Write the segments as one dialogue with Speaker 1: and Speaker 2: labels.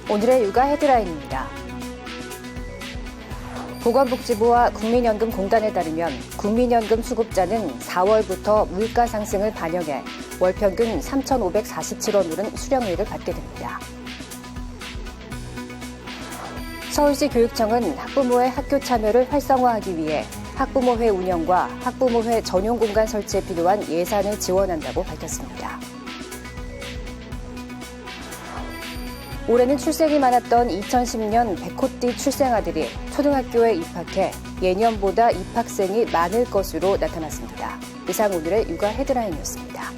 Speaker 1: 오늘의 육아 헤드라인입니다. 보건복지부와 국민연금공단에 따르면 국민연금 수급자는 4월부터 물가 상승을 반영해 월 평균 3,547원 오른 수령액을 받게 됩니다. 서울시 교육청은 학부모의 학교 참여를 활성화하기 위해 학부모회 운영과 학부모회 전용 공간 설치에 필요한 예산을 지원한다고 밝혔습니다. 올해는 출생이 많았던 2010년 백호띠 출생아들이 초등학교에 입학해 예년보다 입학생이 많을 것으로 나타났습니다. 이상 오늘의 육아 헤드라인이었습니다.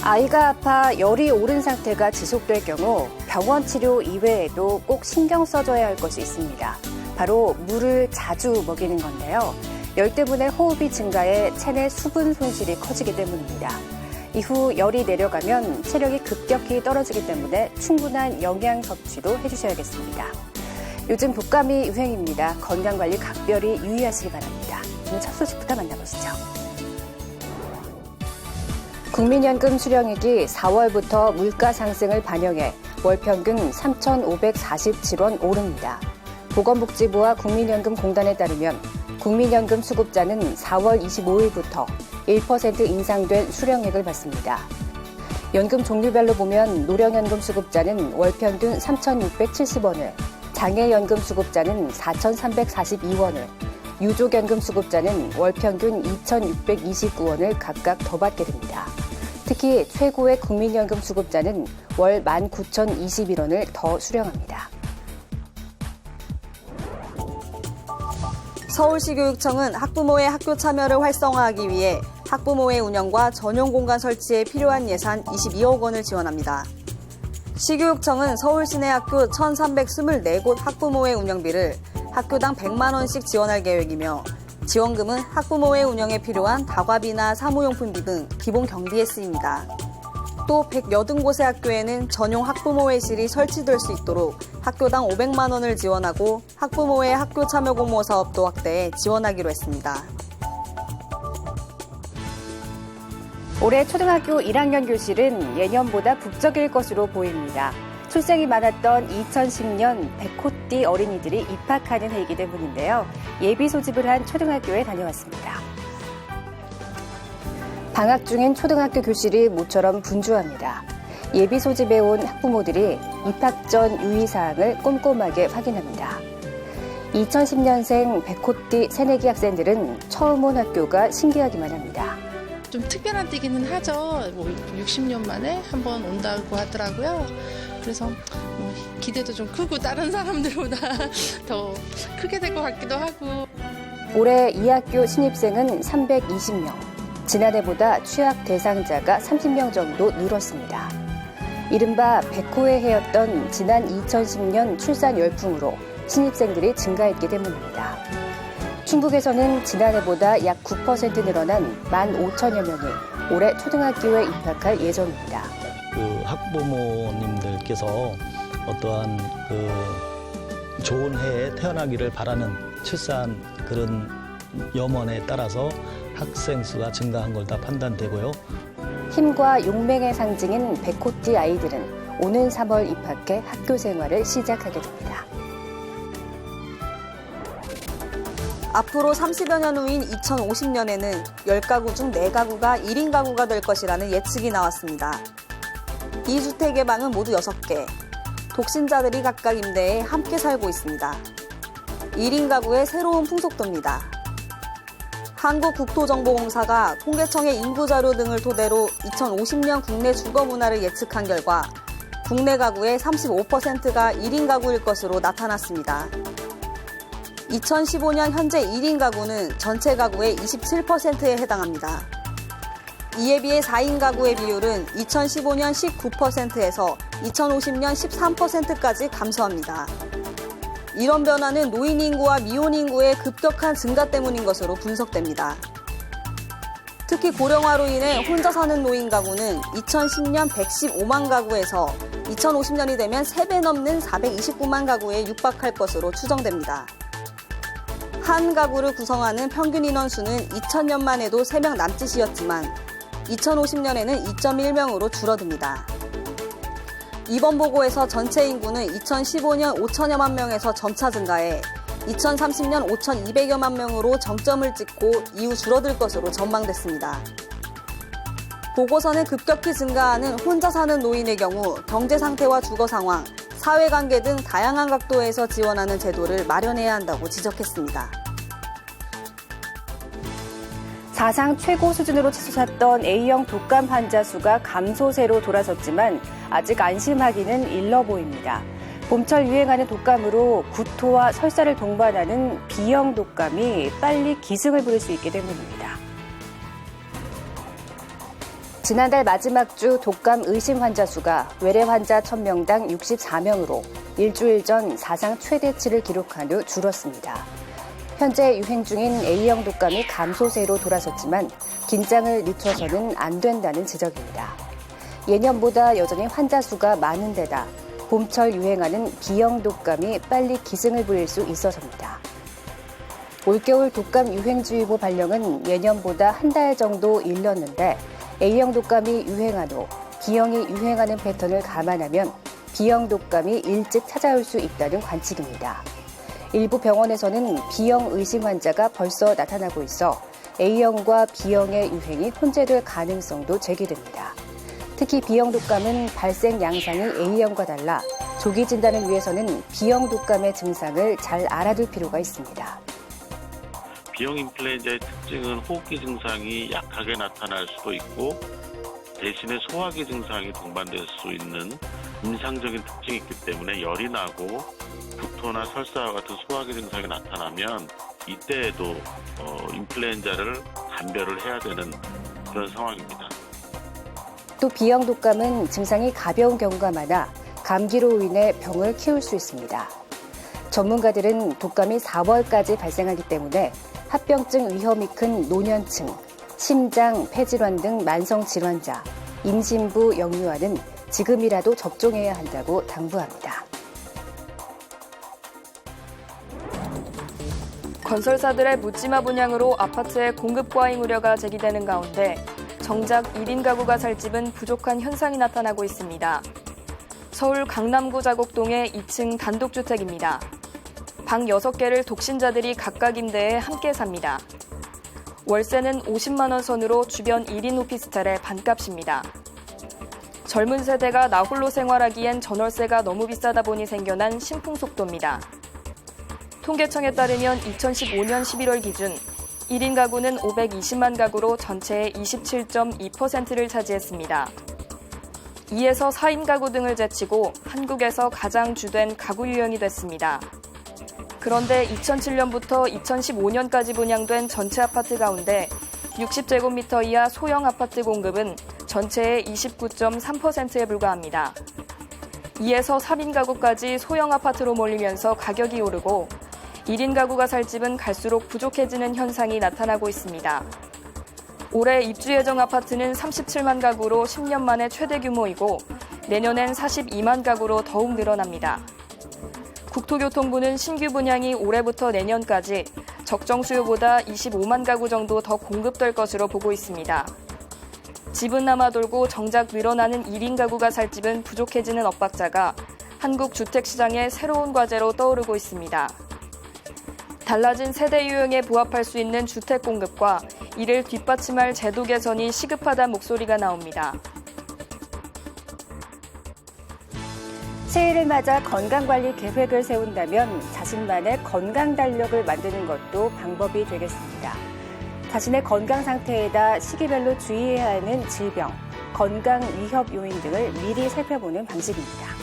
Speaker 1: 아이가 아파 열이 오른 상태가 지속될 경우 병원 치료 이외에도 꼭 신경 써줘야 할 것이 있습니다. 바로 물을 자주 먹이는 건데요. 열 때문에 호흡이 증가해 체내 수분 손실이 커지기 때문입니다. 이후 열이 내려가면 체력이 급격히 떨어지기 때문에 충분한 영양 섭취도 해주셔야겠습니다. 요즘 독감이 유행입니다. 건강관리 각별히 유의하시기 바랍니다. 오늘 첫 소식부터 만나보시죠. 국민연금 수령액이 4월부터 물가 상승을 반영해 월 평균 3,547원 오릅니다. 보건복지부와 국민연금공단에 따르면 국민연금 수급자는 4월 25일부터 1% 인상된 수령액을 받습니다. 연금 종류별로 보면 노령연금 수급자는 월 평균 3,670원을, 장애연금 수급자는 4,342원을, 유족연금 수급자는 월 평균 2,629원을 각각 더 받게 됩니다. 특히 최고의 국민연금 수급자는 월 19,021원을 더 수령합니다.
Speaker 2: 서울시 교육청은 학부모의 학교 참여를 활성화하기 위해 학부모회 운영과 전용 공간 설치에 필요한 예산 22억 원을 지원합니다. 시교육청은 서울 시내 학교 1,324곳 학부모회 운영비를 학교당 100만 원씩 지원할 계획이며 지원금은 학부모회 운영에 필요한 다과비나 사무용품비 등 기본 경비에 쓰입니다. 또 180곳의 학교에는 전용 학부모회실이 설치될 수 있도록 학교당 500만 원을 지원하고 학부모회 학교 참여 공모 사업도 확대해 지원하기로 했습니다.
Speaker 1: 올해 초등학교 1학년 교실은 예년보다 북적일 것으로 보입니다. 출생이 많았던 2010년 백호띠 어린이들이 입학하는 해이기 때문인데요. 예비 소집을 한 초등학교에 다녀왔습니다. 방학 중인 초등학교 교실이 모처럼 분주합니다. 예비 소집에 온 학부모들이 입학 전 유의사항을 꼼꼼하게 확인합니다. 2010년생 백호띠 새내기 학생들은 처음 온 학교가 신기하기만 합니다.
Speaker 3: 좀 특별한 때기는 하죠. 60년 만에 한번 온다고 하더라고요. 그래서 기대도 좀 크고 다른 사람들보다 더 크게 될 것 같기도 하고.
Speaker 1: 올해 이 학교 신입생은 320명. 지난해보다 취학 대상자가 30명 정도 늘었습니다. 이른바 백호의 해였던 지난 2010년 출산 열풍으로 신입생들이 증가했기 때문입니다. 충북에서는 지난해보다 약 9% 늘어난 15,000여 명이 올해 초등학교에 입학할 예정입니다.
Speaker 4: 학부모님들께서 어떠한 좋은 해에 태어나기를 바라는 출산 그런 염원에 따라서 학생 수가 증가한 걸 다 판단되고요.
Speaker 1: 힘과 용맹의 상징인 백호띠 아이들은 오는 3월 입학해 학교 생활을 시작하게 됩니다.
Speaker 2: 앞으로 30여 년 후인 2050년에는 10가구 중 4가구가 1인 가구가 될 것이라는 예측이 나왔습니다. 2주택의 방은 모두 6개, 독신자들이 각각 임대해 함께 살고 있습니다. 1인 가구의 새로운 풍속도입니다. 한국국토정보공사가 통계청의 인구자료 등을 토대로 2050년 국내 주거문화를 예측한 결과 국내 가구의 35%가 1인 가구일 것으로 나타났습니다. 2015년 현재 1인 가구는 전체 가구의 27%에 해당합니다. 이에 비해 4인 가구의 비율은 2015년 19%에서 2050년 13%까지 감소합니다. 이런 변화는 노인 인구와 미혼 인구의 급격한 증가 때문인 것으로 분석됩니다. 특히 고령화로 인해 혼자 사는 노인 가구는 2010년 115만 가구에서 2050년이 되면 3배 넘는 429만 가구에 육박할 것으로 추정됩니다. 한 가구를 구성하는 평균 인원수는 2000년만 해도 3명 남짓이었지만 2050년에는 2.1명으로 줄어듭니다. 이번 보고에서 전체 인구는 2015년 5천여만 명에서 점차 증가해 2030년 5,200여만 명으로 정점을 찍고 이후 줄어들 것으로 전망됐습니다. 보고서는 급격히 증가하는 혼자 사는 노인의 경우 경제 상태와 주거 상황, 사회관계 등 다양한 각도에서 지원하는 제도를 마련해야 한다고 지적했습니다.
Speaker 1: 사상 최고 수준으로 치솟았던 A형 독감 환자 수가 감소세로 돌아섰지만 아직 안심하기는 일러 보입니다. 봄철 유행하는 독감으로 구토와 설사를 동반하는 B형 독감이 빨리 기승을 부릴 수 있기 때문입니다. 지난달 마지막 주 독감 의심 환자 수가 외래 환자 1,000명당 64명으로 일주일 전 사상 최대치를 기록한 후 줄었습니다. 현재 유행 중인 A형 독감이 감소세로 돌아섰지만 긴장을 늦춰서는 안 된다는 지적입니다. 예년보다 여전히 환자 수가 많은 데다 봄철 유행하는 B형 독감이 빨리 기승을 부릴 수 있어서입니다. 올겨울 독감 유행주의보 발령은 예년보다 한 달 정도 일렀는데 A형 독감이 유행한 후 B형이 유행하는 패턴을 감안하면 B형 독감이 일찍 찾아올 수 있다는 관측입니다. 일부 병원에서는 B형 의심 환자가 벌써 나타나고 있어 A형과 B형의 유행이 혼재될 가능성도 제기됩니다. 특히 B형 독감은 발생 양상이 A형과 달라 조기 진단을 위해서는 B형 독감의 증상을 잘 알아둘 필요가 있습니다.
Speaker 5: B형 인플루엔자의 특징은 호흡기 증상이 약하게 나타날 수도 있고 대신에 소화기 증상이 동반될 수 있는 임상적인 특징이 있기 때문에 열이 나고 구토나 설사와 같은 소화기 증상이 나타나면 이때에도 인플루엔자를 감별을 해야 되는 그런 상황입니다.
Speaker 1: 또 B형 독감은 증상이 가벼운 경우가 많아 감기로 인해 병을 키울 수 있습니다. 전문가들은 독감이 4월까지 발생하기 때문에 합병증 위험이 큰 노년층, 심장, 폐질환 등 만성 질환자, 임신부, 영유아는 지금이라도 접종해야 한다고 당부합니다.
Speaker 6: 건설사들의 묻지마 분양으로 아파트의 공급 과잉 우려가 제기되는 가운데 정작 1인 가구가 살 집은 부족한 현상이 나타나고 있습니다. 서울 강남구 자곡동의 2층 단독주택입니다. 방 6개를 독신자들이 각각 임대해 함께 삽니다. 월세는 50만 원 선으로 주변 1인 오피스텔의 반값입니다. 젊은 세대가 나홀로 생활하기엔 전월세가 너무 비싸다 보니 생겨난 신풍속도입니다. 통계청에 따르면 2015년 11월 기준 1인 가구는 520만 가구로 전체의 27.2%를 차지했습니다. 2에서 4인 가구 등을 제치고 한국에서 가장 주된 가구 유형이 됐습니다. 그런데 2007년부터 2015년까지 분양된 전체 아파트 가운데 60제곱미터 이하 소형 아파트 공급은 전체의 29.3%에 불과합니다. 2에서 3인 가구까지 소형 아파트로 몰리면서 가격이 오르고 1인 가구가 살 집은 갈수록 부족해지는 현상이 나타나고 있습니다. 올해 입주 예정 아파트는 37만 가구로 10년 만에 최대 규모이고 내년엔 42만 가구로 더욱 늘어납니다. 국토교통부는 신규 분양이 올해부터 내년까지 적정 수요보다 25만 가구 정도 더 공급될 것으로 보고 있습니다. 집은 남아돌고 정작 늘어나는 1인 가구가 살 집은 부족해지는 엇박자가 한국 주택시장의 새로운 과제로 떠오르고 있습니다. 달라진 세대 유형에 부합할 수 있는 주택 공급과 이를 뒷받침할 제도 개선이 시급하다는 목소리가 나옵니다.
Speaker 1: 새해를 맞아 건강관리 계획을 세운다면 자신만의 건강 달력을 만드는 것도 방법이 되겠습니다. 자신의 건강 상태에다 시기별로 주의해야 하는 질병, 건강 위협 요인 등을 미리 살펴보는 방식입니다.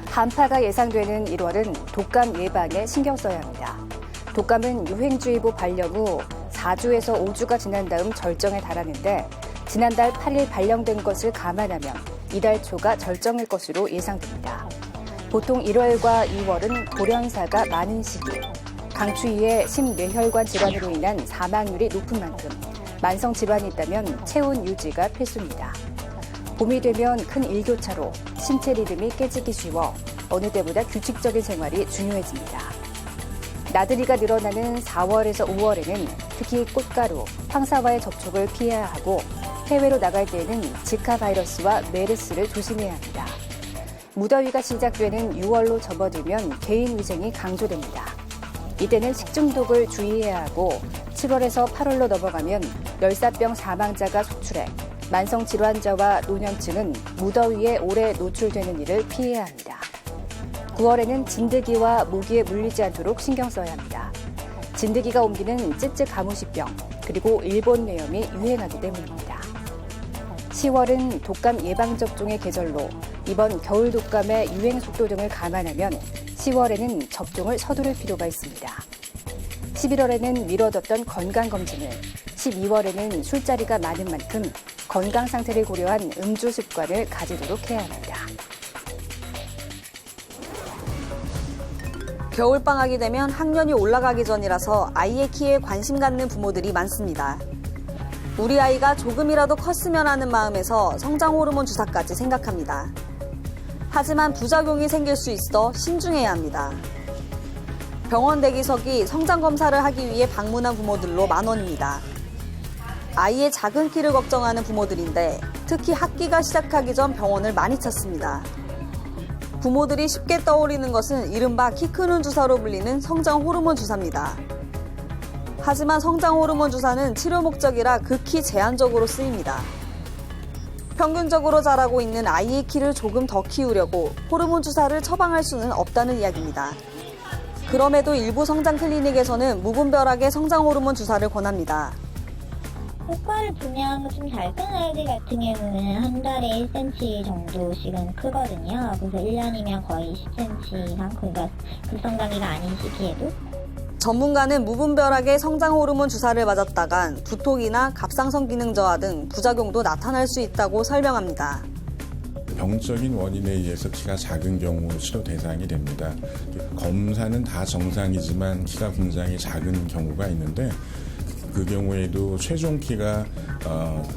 Speaker 1: 한파가 예상되는 1월은 독감 예방에 신경 써야 합니다. 독감은 유행주의보 발령 후 4주에서 5주가 지난 다음 절정에 달하는데 지난달 8일 발령된 것을 감안하면 이달 초가 절정일 것으로 예상됩니다. 보통 1월과 2월은 돌연사가 많은 시기, 강추위에 심뇌혈관 질환으로 인한 사망률이 높은 만큼 만성 질환이 있다면 체온 유지가 필수입니다. 봄이 되면 큰 일교차로 신체 리듬이 깨지기 쉬워 어느 때보다 규칙적인 생활이 중요해집니다. 나들이가 늘어나는 4월에서 5월에는 특히 꽃가루, 황사와의 접촉을 피해야 하고 해외로 나갈 때에는 지카 바이러스와 메르스를 조심해야 합니다. 무더위가 시작되는 6월로 접어들면 개인 위생이 강조됩니다. 이때는 식중독을 주의해야 하고 7월에서 8월로 넘어가면 열사병 사망자가 속출해 만성질환자와 노년층은 무더위에 오래 노출되는 일을 피해야 합니다. 9월에는 진드기와 모기에 물리지 않도록 신경 써야 합니다. 진드기가 옮기는 찌찌 가무시병 그리고 일본 뇌염이 유행하기 때문입니다. 10월은 독감 예방접종의 계절로 이번 겨울 독감의 유행 속도 등을 감안하면 10월에는 접종을 서두를 필요가 있습니다. 11월에는 미뤄뒀던 건강검진을, 12월에는 술자리가 많은 만큼 건강 상태를 고려한 음주 습관을 가지도록 해야 합니다.
Speaker 2: 겨울방학이 되면 학년이 올라가기 전이라서 아이의 키에 관심 갖는 부모들이 많습니다. 우리 아이가 조금이라도 컸으면 하는 마음에서 성장 호르몬 주사까지 생각합니다. 하지만 부작용이 생길 수 있어 신중해야 합니다. 병원 대기석이 성장 검사를 하기 위해 방문한 부모들로 만원입니다. 아이의 작은 키를 걱정하는 부모들인데 특히 학기가 시작하기 전 병원을 많이 찾습니다. 부모들이 쉽게 떠올리는 것은 이른바 키 크는 주사로 불리는 성장 호르몬 주사입니다. 하지만 성장 호르몬 주사는 치료 목적이라 극히 제한적으로 쓰입니다. 평균적으로 자라고 있는 아이의 키를 조금 더 키우려고 호르몬 주사를 처방할 수는 없다는 이야기입니다. 그럼에도 일부 성장 클리닉에서는 무분별하게 성장 호르몬 주사를 권합니다.
Speaker 7: 효과를 보면 좀 잘 큰 아이들 같은 경우는 한 달에 1cm 정도씩은 크거든요. 그래서 1년이면 거의 10cm 이상, 그러니까 급성장기가 아닌 시기에도.
Speaker 2: 전문가는 무분별하게 성장 호르몬 주사를 맞았다간 두통이나 갑상선 기능 저하 등 부작용도 나타날 수 있다고 설명합니다.
Speaker 8: 병적인 원인에 의해서 키가 작은 경우 치료 대상이 됩니다. 검사는 다 정상이지만 키가 굉장히 작은 경우가 있는데 그 경우에도 최종 키가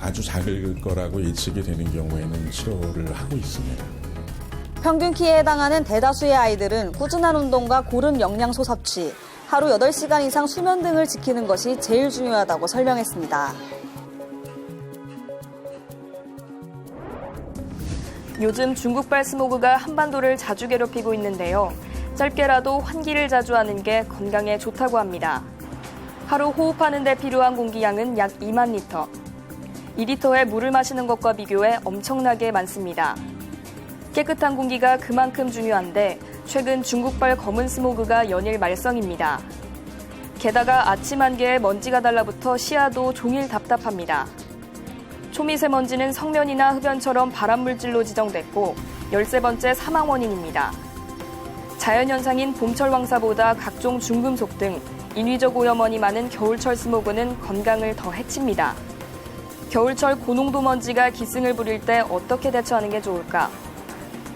Speaker 8: 아주 작을 거라고 예측이 되는 경우에는 치료를 하고 있습니다.
Speaker 2: 평균 키에 해당하는 대다수의 아이들은 꾸준한 운동과 고른 영양소 섭취, 하루 8시간 이상 수면 등을 지키는 것이 제일 중요하다고 설명했습니다.
Speaker 6: 요즘 중국발 스모그가 한반도를 자주 괴롭히고 있는데요. 짧게라도 환기를 자주 하는 게 건강에 좋다고 합니다. 하루 호흡하는 데 필요한 공기량은 약 2만 리터. 2리터의 물을 마시는 것과 비교해 엄청나게 많습니다. 깨끗한 공기가 그만큼 중요한데 최근 중국발 검은 스모그가 연일 말썽입니다. 게다가 아침 한개에 먼지가 달라붙어 시야도 종일 답답합니다. 초미세먼지는 성면이나 흡연처럼 발암물질로 지정됐고 13번째 사망 원인입니다. 자연현상인 봄철 황사보다 각종 중금속 등 인위적 오염원이 많은 겨울철 스모그는 건강을 더 해칩니다. 겨울철 고농도 먼지가 기승을 부릴 때 어떻게 대처하는 게 좋을까?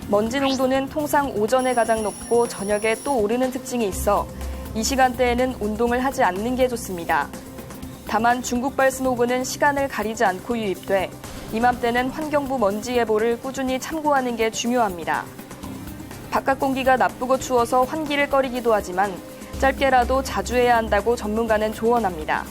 Speaker 6: 먼지 농도는 통상 오전에 가장 높고 저녁에 또 오르는 특징이 있어 이 시간대에는 운동을 하지 않는 게 좋습니다. 다만 중국발 스모그는 시간을 가리지 않고 유입돼 이맘때는 환경부 먼지 예보를 꾸준히 참고하는 게 중요합니다. 바깥 공기가 나쁘고 추워서 환기를 꺼리기도 하지만 짧게라도 자주 해야 한다고 전문가는 조언합니다.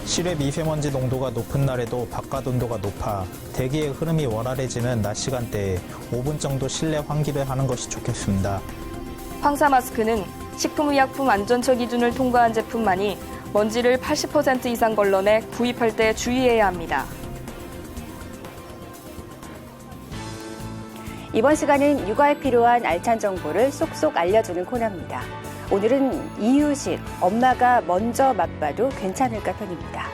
Speaker 9: 실외 미세먼지 농도가 높은 날에도 바깥 온도가 높아 대기의 흐름이 원활해지는 낮 시간대에 5분 정도 실내 환기를 하는 것이 좋겠습니다.
Speaker 6: 황사 마스크는 식품의약품 안전처 기준을 통과한 제품만이 먼지를 80% 이상 걸러내 구입할 때 주의해야 합니다.
Speaker 1: 이번 시간은 육아에 필요한 알찬 정보를 쏙쏙 알려주는 코너입니다. 오늘은 이유식, 엄마가 먼저 맛봐도 괜찮을까 편입니다.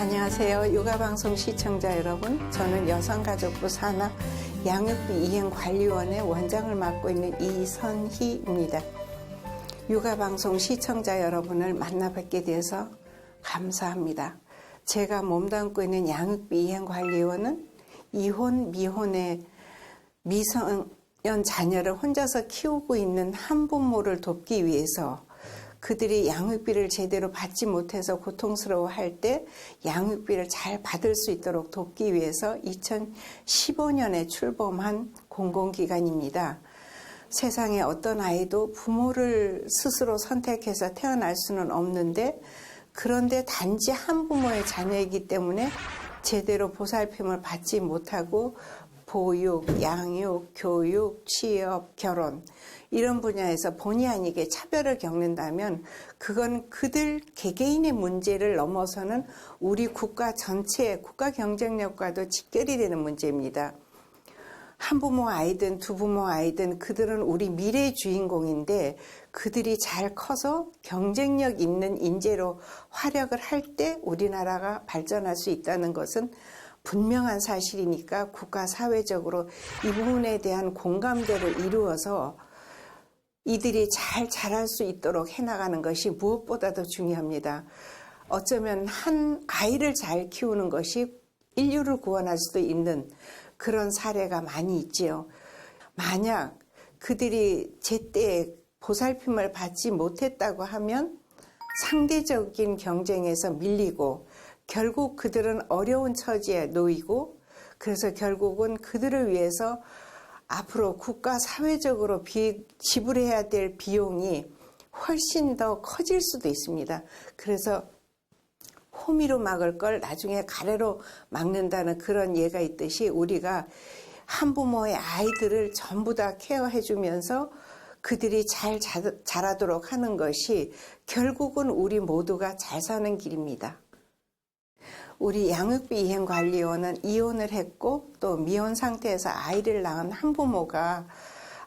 Speaker 10: 안녕하세요. 육아방송 시청자 여러분. 저는 여성가족부 산하 양육비 이행관리원의 원장을 맡고 있는 이선희입니다. 육아방송 시청자 여러분을 만나뵙게 되어서 감사합니다. 제가 몸담고 있는 양육비 이행관리원은 이혼, 미혼의 미성년 자녀를 혼자서 키우고 있는 한부모를 돕기 위해서 그들이 양육비를 제대로 받지 못해서 고통스러워할 때 양육비를 잘 받을 수 있도록 돕기 위해서 2015년에 출범한 공공기관입니다. 세상에 어떤 아이도 부모를 스스로 선택해서 태어날 수는 없는데, 그런데 단지 한부모의 자녀이기 때문에 제대로 보살핌을 받지 못하고 보육, 양육, 교육, 취업, 결혼 이런 분야에서 본의 아니게 차별을 겪는다면 그건 그들 개개인의 문제를 넘어서는 우리 국가 전체의 국가 경쟁력과도 직결이 되는 문제입니다. 한부모 아이든 두부모 아이든 그들은 우리 미래의 주인공인데 그들이 잘 커서 경쟁력 있는 인재로 활약을 할 때 우리나라가 발전할 수 있다는 것은 분명한 사실이니까 국가 사회적으로 이 부분에 대한 공감대를 이루어서 이들이 잘 자랄 수 있도록 해나가는 것이 무엇보다도 중요합니다. 어쩌면 한 아이를 잘 키우는 것이 인류를 구원할 수도 있는 그런 사례가 많이 있지요. 만약 그들이 제때 보살핌을 받지 못했다고 하면 상대적인 경쟁에서 밀리고 결국 그들은 어려운 처지에 놓이고, 그래서 결국은 그들을 위해서 앞으로 국가 사회적으로 지불해야 될 비용이 훨씬 더 커질 수도 있습니다. 그래서 호미로 막을 걸 나중에 가래로 막는다는 그런 예가 있듯이 우리가 한부모의 아이들을 전부 다 케어해주면서 그들이 잘 자라도록 하는 것이 결국은 우리 모두가 잘 사는 길입니다. 우리 양육비 이행관리원은 이혼을 했고 또 미혼 상태에서 아이를 낳은 한부모가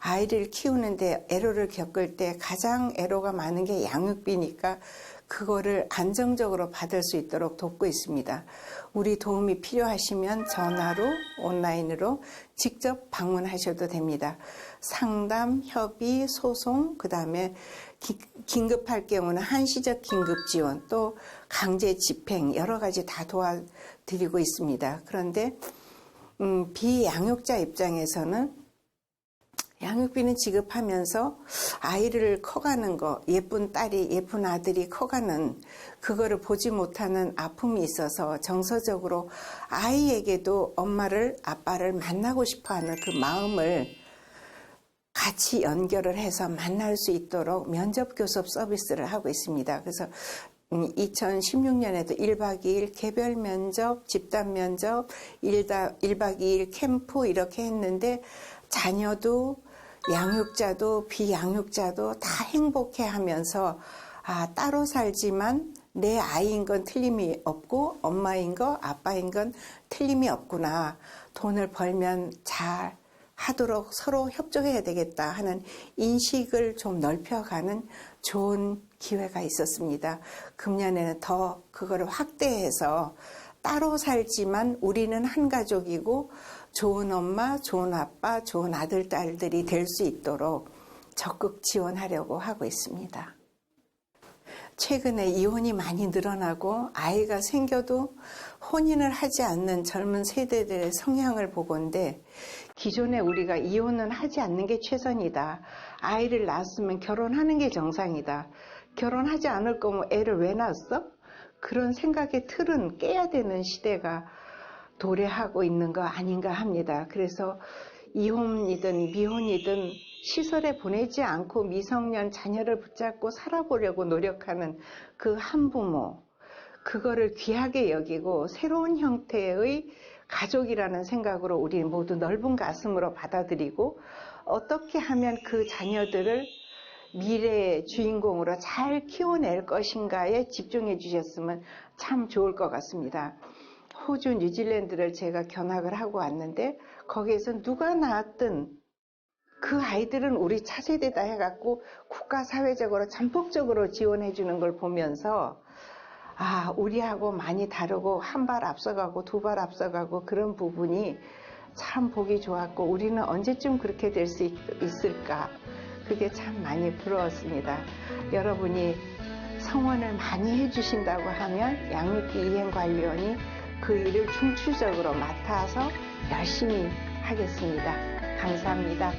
Speaker 10: 아이를 키우는데 애로를 겪을 때 가장 애로가 많은 게 양육비니까 그거를 안정적으로 받을 수 있도록 돕고 있습니다. 우리 도움이 필요하시면 전화로, 온라인으로 직접 방문하셔도 됩니다. 상담, 협의, 소송, 그 다음에 긴급할 경우는 한시적 긴급 지원, 또 강제 집행 여러 가지 다 도와드리고 있습니다. 그런데 비양육자 입장에서는 양육비는 지급하면서 아이를 커가는 거, 예쁜 딸이 예쁜 아들이 커가는 그거를 보지 못하는 아픔이 있어서 정서적으로 아이에게도 엄마를 아빠를 만나고 싶어하는 그 마음을 같이 연결을 해서 만날 수 있도록 면접교섭 서비스를 하고 있습니다. 그래서 2016년에도 1박 2일 개별 면접, 집단 면접, 1박 2일 캠프 이렇게 했는데 자녀도 양육자도 비양육자도 다 행복해하면서 따로 살지만 내 아이인 건 틀림이 없고 엄마인 거 아빠인 건 틀림이 없구나. 돈을 벌면 잘 하도록 서로 협조해야 되겠다 하는 인식을 좀 넓혀가는 좋은 기회가 있었습니다. 금년에는 더 그거를 확대해서 따로 살지만 우리는 한 가족이고 좋은 엄마, 좋은 아빠, 좋은 아들, 딸들이 될 수 있도록 적극 지원하려고 하고 있습니다. 최근에 이혼이 많이 늘어나고 아이가 생겨도 혼인을 하지 않는 젊은 세대들의 성향을 보건대 기존에 우리가 이혼은 하지 않는 게 최선이다. 아이를 낳았으면 결혼하는 게 정상이다. 결혼하지 않을 거면 애를 왜 낳았어? 그런 생각의 틀은 깨야 되는 시대가 도래하고 있는 거 아닌가 합니다. 그래서 이혼이든 미혼이든 시설에 보내지 않고 미성년 자녀를 붙잡고 살아보려고 노력하는 그 한부모, 그거를 귀하게 여기고 새로운 형태의 가족이라는 생각으로 우리 모두 넓은 가슴으로 받아들이고 어떻게 하면 그 자녀들을 미래의 주인공으로 잘 키워낼 것인가에 집중해 주셨으면 참 좋을 것 같습니다. 호주, 뉴질랜드를 제가 견학을 하고 왔는데 거기에서 누가 낳았든 그 아이들은 우리 차세대다 해갖고 국가 사회적으로 전폭적으로 지원해 주는 걸 보면서 우리하고 많이 다르고 한 발 앞서가고 두 발 앞서가고 그런 부분이 참 보기 좋았고 우리는 언제쯤 그렇게 될 수 있을까? 그게 참 많이 부러웠습니다. 여러분이 성원을 많이 해주신다고 하면 양육비 이행관리원이 그 일을 중추적으로 맡아서 열심히 하겠습니다. 감사합니다.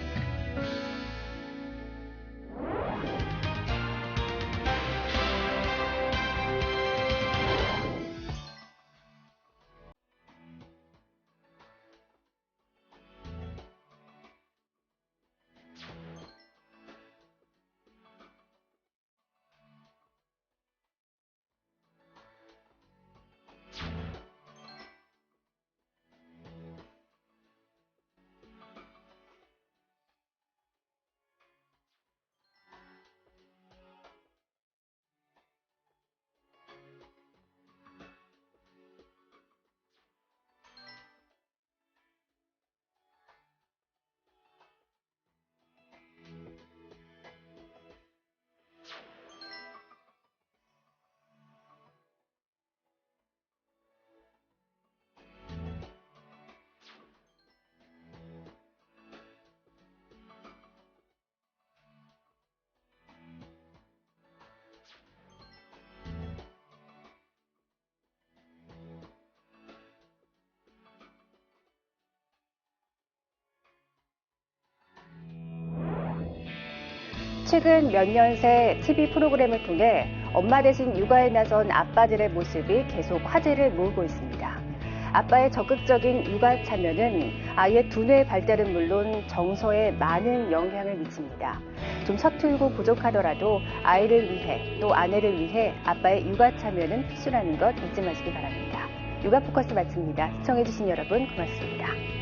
Speaker 1: 최근 몇 년 새 TV 프로그램을 통해 엄마 대신 육아에 나선 아빠들의 모습이 계속 화제를 모으고 있습니다. 아빠의 적극적인 육아 참여는 아이의 두뇌 발달은 물론 정서에 많은 영향을 미칩니다. 좀 서툴고 부족하더라도 아이를 위해 또 아내를 위해 아빠의 육아 참여는 필수라는 것 잊지 마시기 바랍니다. 육아 포커스 마칩니다. 시청해주신 여러분 고맙습니다.